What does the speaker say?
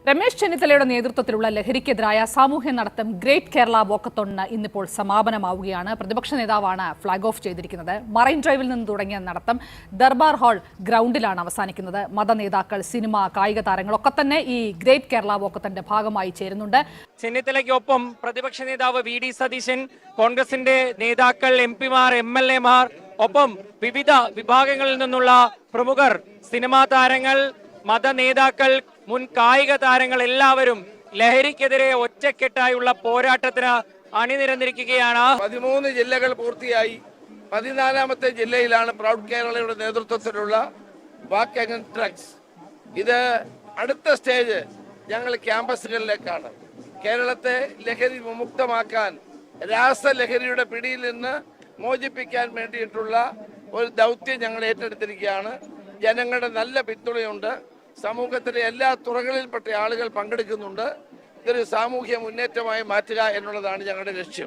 രമേശ് ചെന്നിത്തലയുടെ നേതൃത്വത്തിലുള്ള ലഹരിക്കെതിരായ സാമൂഹ്യ നടത്തം ഗ്രേറ്റ് കേരള വാക്കത്തോണിന് ഇന്നിപ്പോൾ സമാപനമാവുകയാണ്. പ്രതിപക്ഷ നേതാവാണ് ഫ്ളാഗ് ഓഫ് ചെയ്തിരിക്കുന്നത്. മറൈൻ ഡ്രൈവിൽ നിന്ന് തുടങ്ങിയ നടത്തം ദർബാർ ഹാൾ ഗ്രൗണ്ടിലാണ് അവസാനിക്കുന്നത്. മതനേതാക്കൾ, സിനിമ, കായിക താരങ്ങളൊക്കെ തന്നെ ഈ ഗ്രേറ്റ് കേരള വാക്കത്തിന്റെ ഭാഗമായി ചേരുന്നുണ്ട്. ചെന്നിത്തലയ്ക്കൊപ്പം പ്രതിപക്ഷ നേതാവ് വി.ഡി. സതീശൻ, കോൺഗ്രസിന്റെ നേതാക്കൾ, എംപിമാർ, എംഎൽഎമാർ, ഒപ്പം വിവിധ വിഭാഗങ്ങളിൽ നിന്നുള്ള പ്രമുഖർ, സിനിമാ താരങ്ങൾ, മതനേതാക്കൾ, മുൻ കായിക താരങ്ങൾ എല്ലാവരും ലഹരിക്കെതിരെ ഒറ്റക്കെട്ടായുള്ള പോരാട്ടത്തിന് അണിനിരന്നിരിക്കുകയാണ്. 13 ജില്ലകൾ പൂർത്തിയായി. 14ാമത്തെ ജില്ലയിലാണ് പ്രൗഡ് കേരളയുടെ നേതൃത്വത്തിലുള്ള വാക്ക് അഗൈൻസ്റ്റ് ഡ്രഗ്സ്. ഇത് അടുത്ത സ്റ്റേജ് ഞങ്ങൾ ക്യാമ്പസുകളിലേക്കാണ്. കേരളത്തെ ലഹരി വിമുക്തമാക്കാൻ, രാസലഹരിയുടെ പിടിയിൽ നിന്ന് മോചിപ്പിക്കാൻ വേണ്ടിയിട്ടുള്ള ഒരു ദൗത്യം ഞങ്ങൾ ഏറ്റെടുത്തിരിക്കുകയാണ്. ജനങ്ങളുടെ നല്ല പിന്തുണയുണ്ട്. സമൂഹത്തിലെ എല്ലാ തുറകളിൽപ്പെട്ട ആളുകൾ പങ്കെടുക്കുന്നുണ്ട്. ഇതൊരു സാമൂഹ്യ മുന്നേറ്റമായി മാറ്റുക എന്നുള്ളതാണ് ഞങ്ങളുടെ ലക്ഷ്യം.